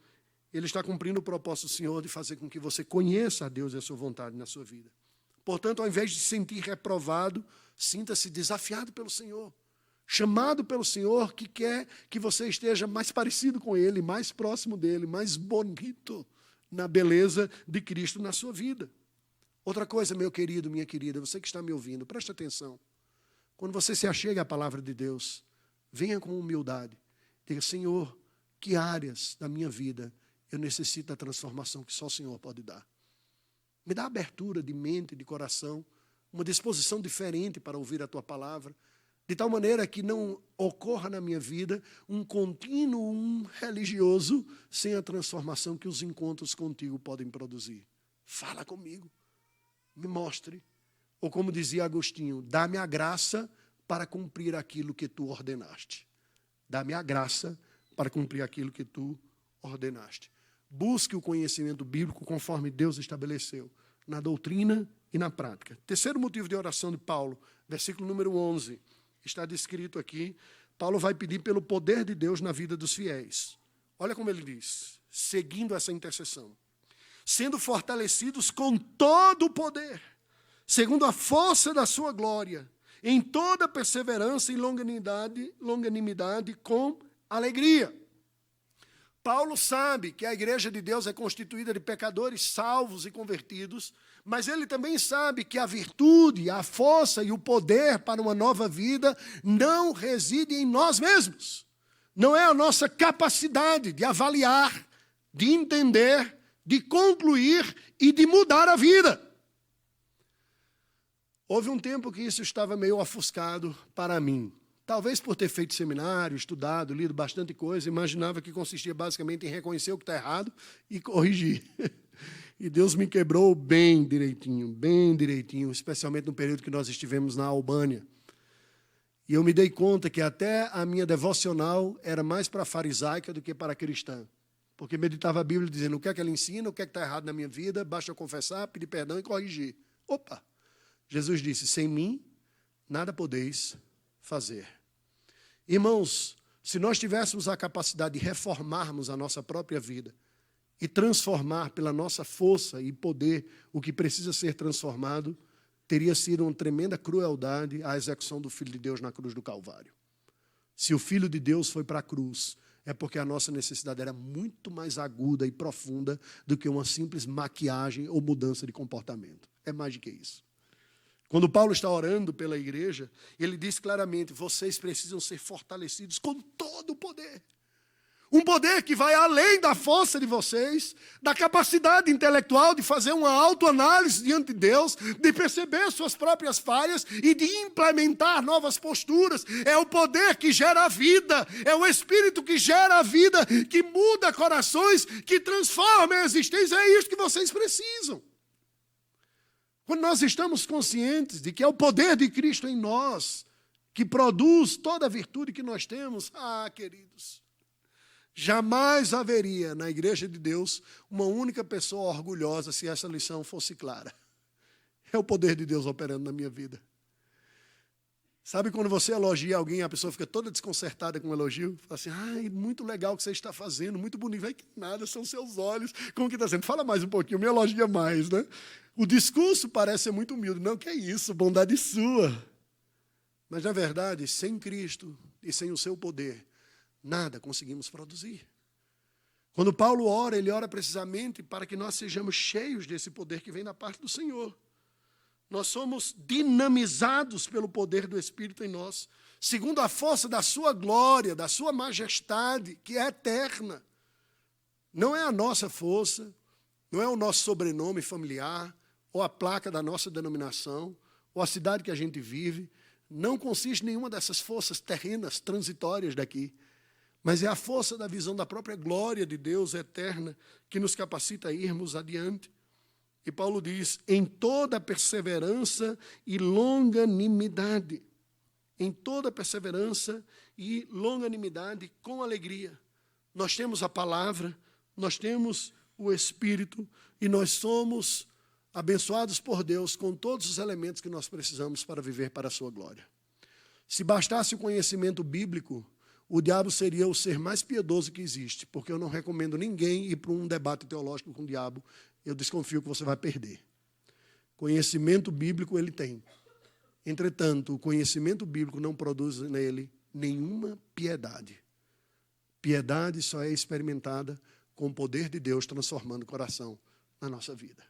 ele está cumprindo o propósito do Senhor de fazer com que você conheça a Deus e a sua vontade na sua vida. Portanto, ao invés de se sentir reprovado, sinta-se desafiado pelo Senhor, chamado pelo Senhor, que quer que você esteja mais parecido com Ele, mais próximo dEle, mais bonito na beleza de Cristo na sua vida. Outra coisa, meu querido, minha querida, você que está me ouvindo, preste atenção. Quando você se achega à palavra de Deus, venha com humildade. Diga, Senhor, que áreas da minha vida eu necessito da transformação que só o Senhor pode dar. Me dá abertura de mente, de coração, uma disposição diferente para ouvir a Tua palavra, de tal maneira que não ocorra na minha vida um contínuo religioso sem a transformação que os encontros contigo podem produzir. Fala comigo, me mostre. Ou como dizia Agostinho, dá-me a graça para cumprir aquilo que Tu ordenaste. Dá-me a graça para cumprir aquilo que Tu ordenaste. Busque o conhecimento bíblico conforme Deus estabeleceu, na doutrina e na prática. Terceiro motivo de oração de Paulo, versículo número 11, está descrito aqui. Paulo vai pedir pelo poder de Deus na vida dos fiéis. Olha como ele diz, seguindo essa intercessão. Sendo fortalecidos com todo o poder, segundo a força da sua glória, em toda perseverança e longanimidade com alegria. Paulo sabe que a igreja de Deus é constituída de pecadores salvos e convertidos, mas ele também sabe que a virtude, a força e o poder para uma nova vida não reside em nós mesmos. Não é a nossa capacidade de avaliar, de entender, de concluir e de mudar a vida. Houve um tempo que isso estava meio ofuscado para mim. Talvez por ter feito seminário, estudado, lido bastante coisa, imaginava que consistia basicamente em reconhecer o que está errado e corrigir. E Deus me quebrou bem direitinho, especialmente no período que nós estivemos na Albânia. E eu me dei conta que até a minha devocional era mais para farisaica do que para cristã. Porque meditava a Bíblia dizendo o que é que ela ensina, o que é que está errado na minha vida, basta eu confessar, pedir perdão e corrigir. Opa! Jesus disse, sem mim, nada podeis fazer. Irmãos, se nós tivéssemos a capacidade de reformarmos a nossa própria vida e transformar pela nossa força e poder o que precisa ser transformado, teria sido uma tremenda crueldade a execução do Filho de Deus na cruz do Calvário. Se o Filho de Deus foi para a cruz, é porque a nossa necessidade era muito mais aguda e profunda do que uma simples maquiagem ou mudança de comportamento. É mais do que isso. Quando Paulo está orando pela igreja, ele diz claramente, vocês precisam ser fortalecidos com todo o poder. Um poder que vai além da força de vocês, da capacidade intelectual de fazer uma autoanálise diante de Deus, de perceber suas próprias falhas e de implementar novas posturas. É o poder que gera a vida, é o Espírito que gera a vida, que muda corações, que transforma a existência. É isso que vocês precisam. Quando nós estamos conscientes de que é o poder de Cristo em nós que produz toda a virtude que nós temos, queridos, jamais haveria na igreja de Deus uma única pessoa orgulhosa se essa lição fosse clara. É o poder de Deus operando na minha vida. Sabe quando você elogia alguém, a pessoa fica toda desconcertada com o elogio? Fala assim, muito legal o que você está fazendo, muito bonito. Vai que nada, são seus olhos. Como que está sendo? Fala mais um pouquinho, me elogia mais, né? O discurso parece ser muito humilde. Não, que é isso, bondade sua. Mas, na verdade, sem Cristo e sem o seu poder, nada conseguimos produzir. Quando Paulo ora, ele ora precisamente para que nós sejamos cheios desse poder que vem da parte do Senhor. Nós somos dinamizados pelo poder do Espírito em nós, segundo a força da sua glória, da sua majestade, que é eterna. Não é a nossa força, não é o nosso sobrenome familiar, ou a placa da nossa denominação, ou a cidade que a gente vive. Não consiste em nenhuma dessas forças terrenas, transitórias daqui. Mas é a força da visão da própria glória de Deus eterna que nos capacita a irmos adiante. E Paulo diz, em toda perseverança e longanimidade. Em toda perseverança e longanimidade com alegria. Nós temos a palavra, nós temos o Espírito e nós somos abençoados por Deus com todos os elementos que nós precisamos para viver para a sua glória. Se bastasse o conhecimento bíblico, o diabo seria o ser mais piedoso que existe, porque eu não recomendo ninguém ir para um debate teológico com o diabo. Eu desconfio que você vai perder. Conhecimento bíblico ele tem. Entretanto, o conhecimento bíblico não produz nele nenhuma piedade. Piedade só é experimentada com o poder de Deus transformando o coração na nossa vida.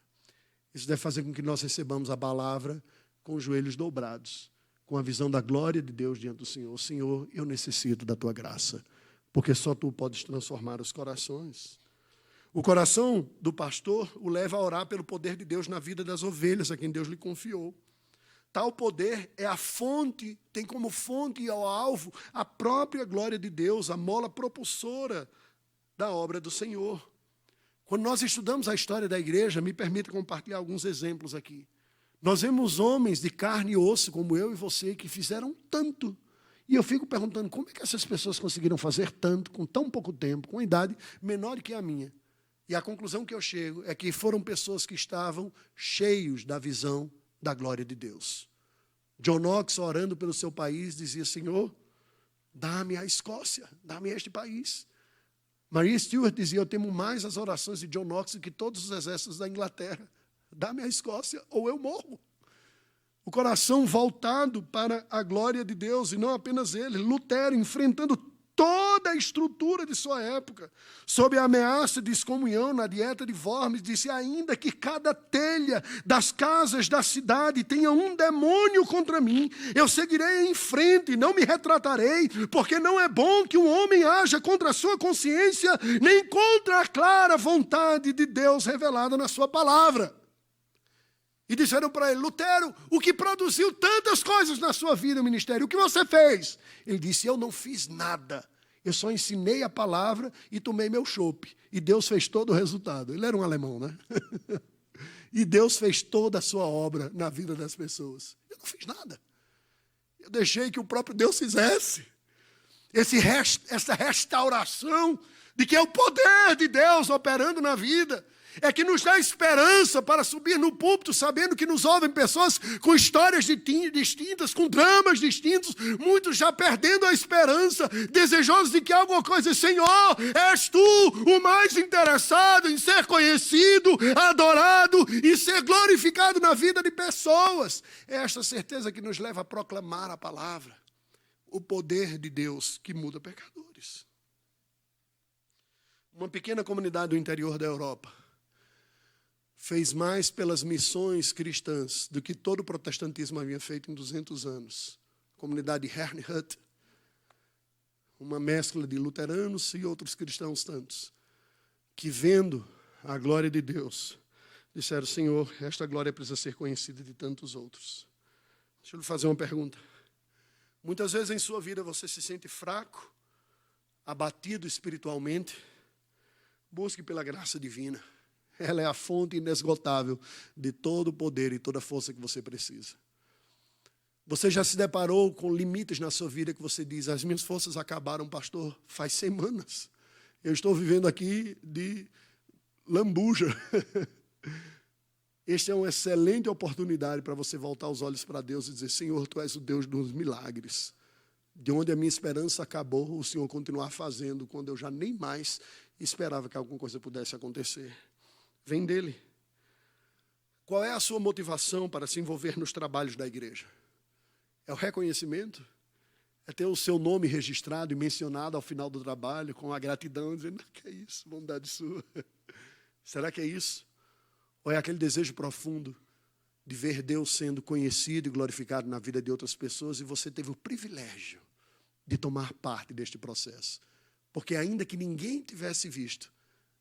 Isso deve fazer com que nós recebamos a palavra com os joelhos dobrados, com a visão da glória de Deus diante do Senhor. Senhor, eu necessito da tua graça, porque só tu podes transformar os corações. O coração do pastor o leva a orar pelo poder de Deus na vida das ovelhas a quem Deus lhe confiou. Tal poder é a fonte, tem como fonte e ao alvo a própria glória de Deus, a mola propulsora da obra do Senhor. Quando nós estudamos a história da igreja, me permita compartilhar alguns exemplos aqui. Nós vemos homens de carne e osso, como eu e você, que fizeram tanto. E eu fico perguntando, como é que essas pessoas conseguiram fazer tanto, com tão pouco tempo, com uma idade menor que a minha? E a conclusão que eu chego é que foram pessoas que estavam cheios da visão da glória de Deus. John Knox, orando pelo seu país, dizia, Senhor, dá-me a Escócia, dá-me este país. Maria Stuart dizia, eu temo mais as orações de John Knox do que todos os exércitos da Inglaterra. Dá-me a Escócia ou eu morro. O coração voltado para a glória de Deus, e não apenas ele. Lutero, enfrentando toda a estrutura de sua época, sob a ameaça de excomunhão na dieta de Worms, disse, ainda que cada telha das casas da cidade tenha um demônio contra mim, eu seguirei em frente, não me retratarei, porque não é bom que um homem haja contra a sua consciência, nem contra a clara vontade de Deus revelada na sua palavra. E disseram para ele, Lutero, o que produziu tantas coisas na sua vida, ministério, o que você fez? Ele disse, eu não fiz nada. Eu só ensinei a palavra e tomei meu chope. E Deus fez todo o resultado. Ele era um alemão, né? E Deus fez toda a sua obra na vida das pessoas. Eu não fiz nada. Eu deixei que o próprio Deus fizesse. Essa restauração de que é o poder de Deus operando na vida. É que nos dá esperança para subir no púlpito, sabendo que nos ouvem pessoas com histórias distintas, com dramas distintos, muitos já perdendo a esperança, desejosos de que alguma coisa, Senhor, és tu o mais interessado em ser conhecido, adorado e ser glorificado na vida de pessoas. É esta certeza que nos leva a proclamar a palavra, o poder de Deus que muda pecadores. Uma pequena comunidade do interior da Europa fez mais pelas missões cristãs do que todo o protestantismo havia feito em 200 anos. A comunidade de Herrnhut, uma mescla de luteranos e outros cristãos tantos, que vendo a glória de Deus, disseram: Senhor, esta glória precisa ser conhecida de tantos outros. Deixa eu lhe fazer uma pergunta. Muitas vezes em sua vida você se sente fraco, abatido espiritualmente. Busque pela graça divina. Ela é a fonte inesgotável de todo o poder e toda a força que você precisa. Você já se deparou com limites na sua vida que você diz: as minhas forças acabaram, pastor, faz semanas. Eu estou vivendo aqui de lambuja. Esta é uma excelente oportunidade para você voltar os olhos para Deus e dizer: Senhor, Tu és o Deus dos milagres. De onde a minha esperança acabou, o Senhor continuar fazendo, quando eu já nem mais esperava que alguma coisa pudesse acontecer. Vem dele. Qual é a sua motivação para se envolver nos trabalhos da igreja? É o reconhecimento? É ter o seu nome registrado e mencionado ao final do trabalho, com a gratidão, dizendo: que é isso, bondade sua. Será que é isso? Ou é aquele desejo profundo de ver Deus sendo conhecido e glorificado na vida de outras pessoas, e você teve o privilégio de tomar parte deste processo? Porque ainda que ninguém tivesse visto,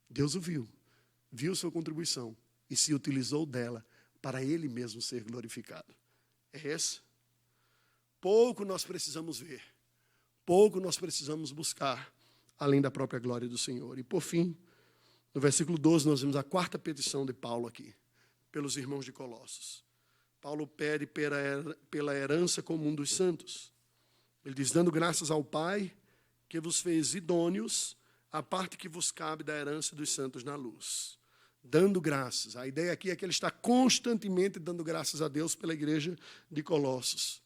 Deus o viu sua contribuição e se utilizou dela para Ele mesmo ser glorificado. É esse? Pouco nós precisamos ver, pouco nós precisamos buscar, além da própria glória do Senhor. E por fim, no versículo 12, nós vemos a quarta petição de Paulo aqui, pelos irmãos de Colossos. Paulo pede pela herança comum dos santos. Ele diz: dando graças ao Pai, que vos fez idôneos, a parte que vos cabe da herança dos santos na luz. Dando graças. A ideia aqui é que ele está constantemente dando graças a Deus pela igreja de Colossos.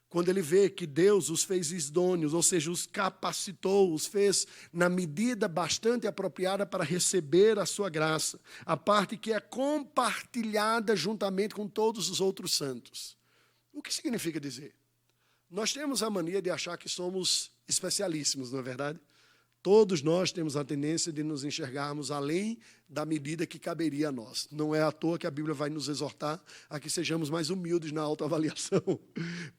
Quando ele vê que Deus os fez idôneos, ou seja, os capacitou, os fez na medida bastante apropriada para receber a sua graça, a parte que é compartilhada juntamente com todos os outros santos. O que significa dizer? Nós temos a mania de achar que somos especialíssimos, não é verdade? Todos nós temos a tendência de nos enxergarmos além da medida que caberia a nós. Não é à toa que a Bíblia vai nos exortar a que sejamos mais humildes na autoavaliação.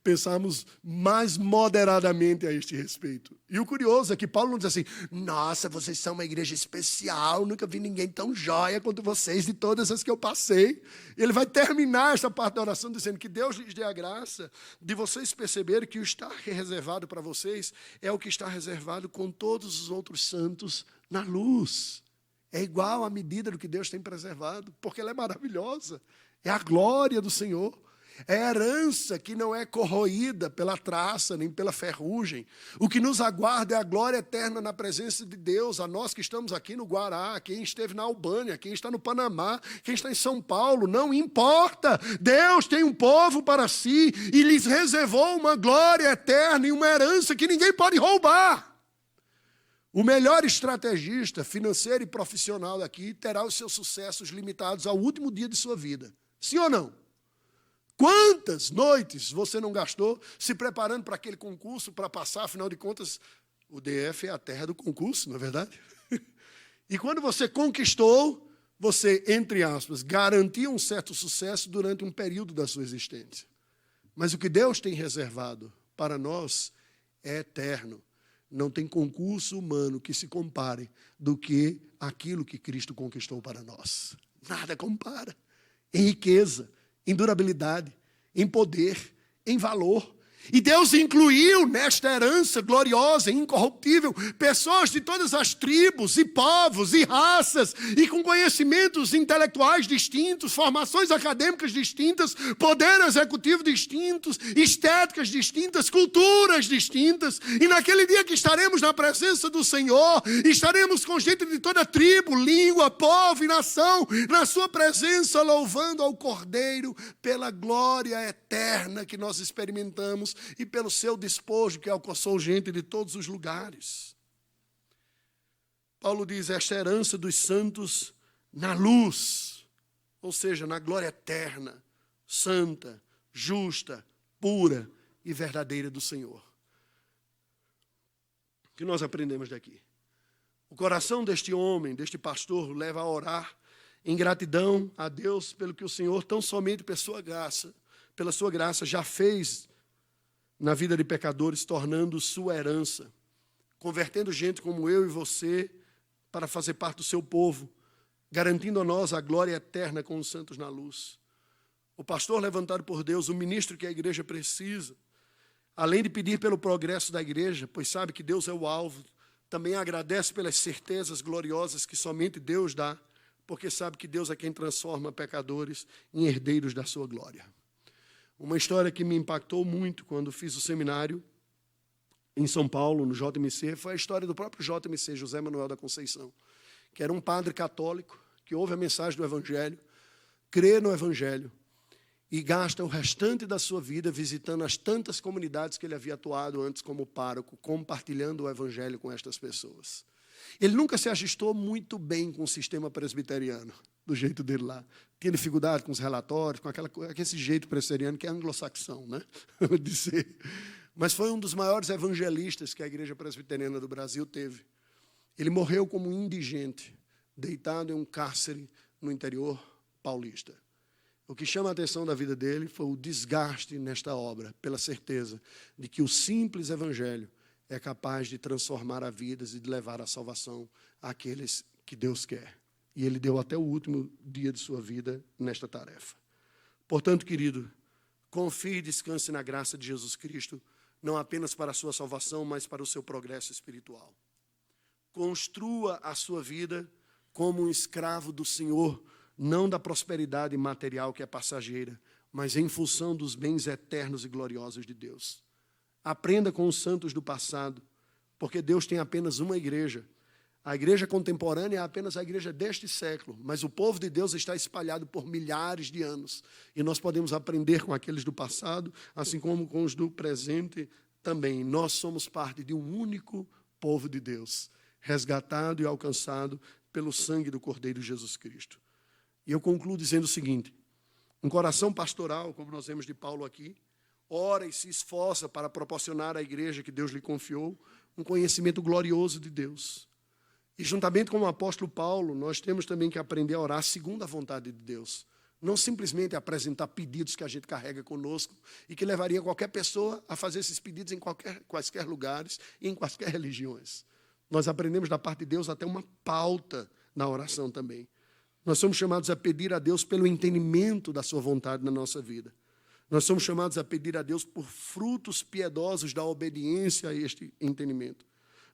Pensarmos mais moderadamente a este respeito. E o curioso é que Paulo não diz assim: nossa, vocês são uma igreja especial, nunca vi ninguém tão joia quanto vocês de todas as que eu passei. Ele vai terminar essa parte da oração dizendo que Deus lhes dê a graça de vocês perceberem que o estar reservado para vocês é o que está reservado com todos os outros santos na luz. É igual à medida do que Deus tem preservado, porque ela é maravilhosa. É a glória do Senhor. É a herança que não é corroída pela traça, nem pela ferrugem. O que nos aguarda é a glória eterna na presença de Deus. A nós que estamos aqui no Guará, quem esteve na Albânia, quem está no Panamá, quem está em São Paulo, não importa. Deus tem um povo para si e lhes reservou uma glória eterna e uma herança que ninguém pode roubar. O melhor estrategista financeiro e profissional daqui terá os seus sucessos limitados ao último dia de sua vida. Sim ou não? Quantas noites você não gastou se preparando para aquele concurso, para passar? Afinal de contas, o DF é a terra do concurso, não é verdade? E quando você conquistou, você, entre aspas, garantiu um certo sucesso durante um período da sua existência. Mas o que Deus tem reservado para nós é eterno. Não tem concurso humano que se compare do que aquilo que Cristo conquistou para nós. Nada compara. Em riqueza, em durabilidade, em poder, em valor. E Deus incluiu nesta herança gloriosa e incorruptível pessoas de todas as tribos e povos e raças e com conhecimentos intelectuais distintos, formações acadêmicas distintas, poder executivo distintos, estéticas distintas, culturas distintas. E naquele dia que estaremos na presença do Senhor, estaremos com gente de toda tribo, língua, povo e nação, na sua presença, louvando ao Cordeiro pela glória eterna que nós experimentamos e pelo seu despojo que alcançou gente de todos os lugares. Paulo diz: esta herança dos santos na luz, ou seja, na glória eterna, santa, justa, pura e verdadeira do Senhor. O que nós aprendemos daqui? O coração deste homem, deste pastor, leva a orar em gratidão a Deus pelo que o Senhor, tão somente pela sua graça, já fez na vida de pecadores, tornando sua herança convertendo gente como eu e você para fazer parte do seu povo, garantindo a nós a glória eterna com os santos na luz. O pastor levantado por Deus, o ministro que a igreja precisa, além de pedir pelo progresso da igreja, pois sabe que Deus é o alvo, também agradece pelas certezas gloriosas que somente Deus dá, porque sabe que Deus é quem transforma pecadores em herdeiros da sua glória. Uma história que me impactou muito quando fiz o seminário em São Paulo, no JMC, foi a história do próprio JMC, José Manuel da Conceição, que era um padre católico, que ouve a mensagem do Evangelho, crê no Evangelho, e gasta o restante da sua vida visitando as tantas comunidades que ele havia atuado antes como pároco, compartilhando o Evangelho com estas pessoas. Ele nunca se ajustou muito bem com o sistema presbiteriano, do jeito dele lá. Tinha dificuldade com os relatórios, com aquele jeito presbiteriano que é anglo-saxão, né? de ser. Mas foi um dos maiores evangelistas que a igreja presbiteriana do Brasil teve. Ele morreu como um indigente, deitado em um cárcere no interior paulista. O que chama a atenção da vida dele foi o desgaste nesta obra, pela certeza de que o simples evangelho é capaz de transformar a vidas e de levar a salvação àqueles que Deus quer. E ele deu até o último dia de sua vida nesta tarefa. Portanto, querido, confie e descanse na graça de Jesus Cristo, não apenas para a sua salvação, mas para o seu progresso espiritual. Construa a sua vida como um escravo do Senhor, não da prosperidade material que é passageira, mas em função dos bens eternos e gloriosos de Deus. Aprenda com os santos do passado, porque Deus tem apenas uma igreja. A igreja contemporânea é apenas a igreja deste século, mas o povo de Deus está espalhado por milhares de anos. E nós podemos aprender com aqueles do passado, assim como com os do presente também. Nós somos parte de um único povo de Deus, resgatado e alcançado pelo sangue do Cordeiro Jesus Cristo. E eu concluo dizendo o seguinte: um coração pastoral, como nós vemos de Paulo aqui, ora e se esforça para proporcionar à igreja que Deus lhe confiou um conhecimento glorioso de Deus. E juntamente com o apóstolo Paulo, nós temos também que aprender a orar segundo a vontade de Deus. Não simplesmente apresentar pedidos que a gente carrega conosco e que levaria qualquer pessoa a fazer esses pedidos em quaisquer lugares e em quaisquer religiões. Nós aprendemos da parte de Deus até uma pauta na oração também. Nós somos chamados a pedir a Deus pelo entendimento da sua vontade na nossa vida. Nós somos chamados a pedir a Deus por frutos piedosos da obediência a este entendimento.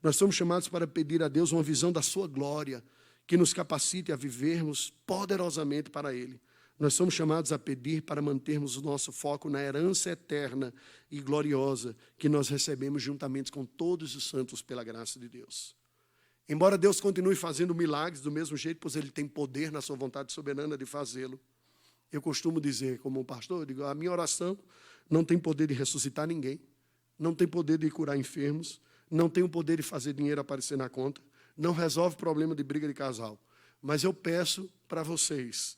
Nós somos chamados para pedir a Deus uma visão da sua glória, que nos capacite a vivermos poderosamente para Ele. Nós somos chamados a pedir para mantermos o nosso foco na herança eterna e gloriosa que nós recebemos juntamente com todos os santos pela graça de Deus. Embora Deus continue fazendo milagres do mesmo jeito, pois Ele tem poder na sua vontade soberana de fazê-lo, eu costumo dizer, como pastor, eu digo, a minha oração não tem poder de ressuscitar ninguém, não tem poder de curar enfermos, não tem o poder de fazer dinheiro aparecer na conta, não resolve problema de briga de casal. Mas eu peço para vocês,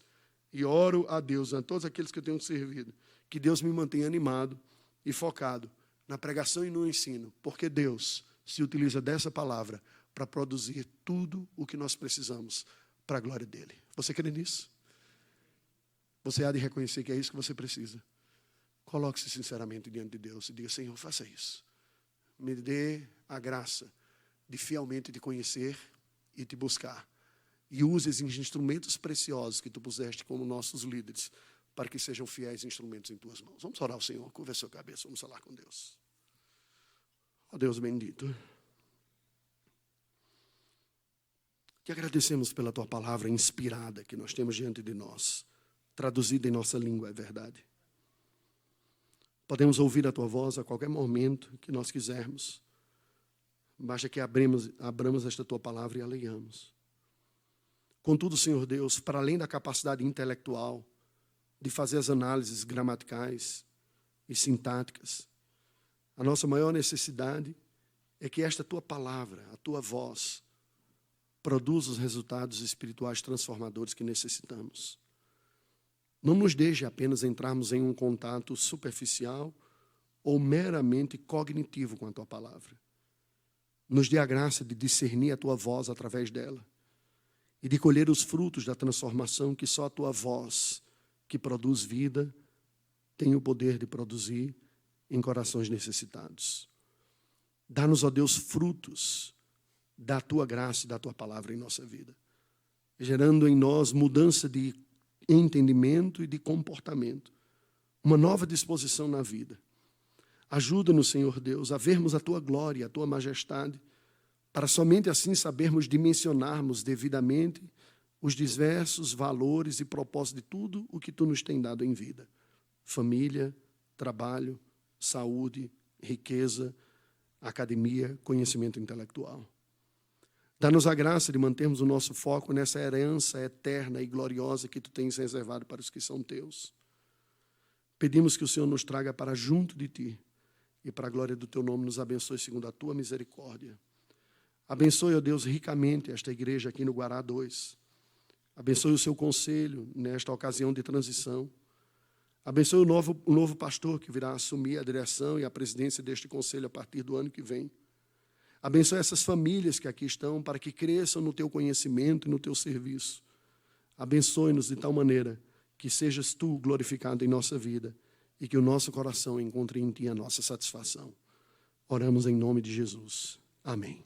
e oro a Deus, a todos aqueles que eu tenho servido, que Deus me mantenha animado e focado na pregação e no ensino, porque Deus se utiliza dessa palavra para produzir tudo o que nós precisamos para a glória dEle. Você crê nisso? Você há de reconhecer que é isso que você precisa. Coloque-se sinceramente diante de Deus e diga: Senhor, faça isso. Me dê a graça de fielmente te conhecer e te buscar. E use os instrumentos preciosos que tu puseste como nossos líderes, para que sejam fiéis instrumentos em tuas mãos. Vamos orar ao Senhor, curva a sua cabeça, vamos falar com Deus. Ó Deus bendito, te agradecemos pela tua palavra inspirada que nós temos diante de nós, traduzida em nossa língua, é verdade. Podemos ouvir a tua voz a qualquer momento que nós quisermos. Basta que abramos esta tua palavra e a leiamos. Contudo, Senhor Deus, para além da capacidade intelectual de fazer as análises gramaticais e sintáticas, a nossa maior necessidade é que esta tua palavra, a tua voz, produza os resultados espirituais transformadores que necessitamos. Não nos deixe apenas entrarmos em um contato superficial ou meramente cognitivo com a tua palavra. Nos dê a graça de discernir a tua voz através dela e de colher os frutos da transformação que só a tua voz, que produz vida, tem o poder de produzir em corações necessitados. Dá-nos, ó Deus, frutos da Tua graça e da Tua palavra em nossa vida, gerando em nós mudança de entendimento e de comportamento, uma nova disposição na vida. Ajuda-nos, Senhor Deus, a vermos a Tua glória, a Tua majestade, para somente assim sabermos dimensionarmos devidamente os diversos valores e propósitos de tudo o que Tu nos tem dado em vida. Família, trabalho, saúde, riqueza, academia, conhecimento intelectual. Dá-nos a graça de mantermos o nosso foco nessa herança eterna e gloriosa que Tu tens reservado para os que são Teus. Pedimos que o Senhor nos traga para junto de Ti e para a glória do Teu nome nos abençoe segundo a Tua misericórdia. Abençoe, ó Deus, ricamente esta igreja aqui no Guará 2. Abençoe o Seu conselho nesta ocasião de transição. Abençoe o novo pastor que virá assumir a direção e a presidência deste conselho a partir do ano que vem. Abençoe essas famílias que aqui estão para que cresçam no Teu conhecimento e no Teu serviço. Abençoe-nos de tal maneira que sejas Tu glorificado em nossa vida e que o nosso coração encontre em Ti a nossa satisfação. Oramos em nome de Jesus. Amém.